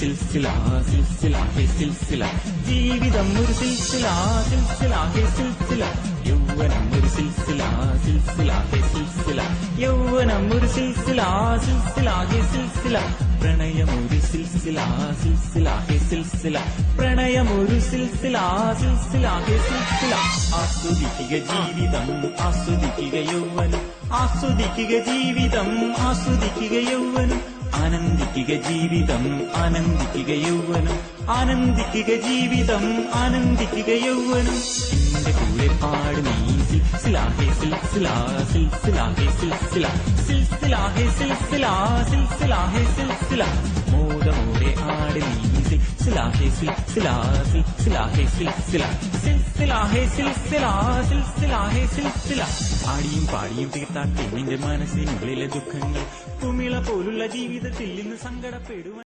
സിൽസില സിൽസില ഹേ സിൽസില ജീവിതം ഒരു സിൽസില സിൽസില ഹേ സിൽസില യൗവനം ഒരു സിൽസില സിൽസില ഹേ സിൽസില യൗവനം ഒരു സിൽസില സിൽസില ഹേ സിൽസില പ്രണയം ഒരു സിൽസില സിൽസില ഹേ സിൽസില പ്രണയം ഒരു സിൽസില സിൽസില ഹേ സിൽസില ആസ്വദിക്കുക ജീവിതം ആസ്വദിക്കുക യൗവനം ആസ്വദിക്കുക ജീവിതം ആസ്വദിക്കുക യൗവനം ആനന്ദിക്കുക ജീവിതം ആനന്ദിക്കുക യൗവനം ആനന്ദിക്കുക ജീവിതം ആനന്ദിക്കുക യൗവനം എന്റെ കൂടെ പാട് നീ സിൽസില ഹേ സിൽസില സിൽസില ഹേ സിൽസില സിൽസില ഹേ സിൽസില സിൽസില ഹേ സിൽസില മോദമോടെ ആട് നീ സിൽസില ഹേ സിൽസില സിൽസില ഹേ സിൽസില സിൽസില ഹേ സിൽസില സിൽസില ഹേ സിൽസില ആടിയും പാടിയും തീർത്താട്ടെ നിന്റെ മനസ്സിനുള്ളിലെ ദുഃഖങ്ങൾ കുമിള പോലുള്ള ജീവിതത്തിൽ നിന്ന് സങ്കടപ്പെടുവാൻ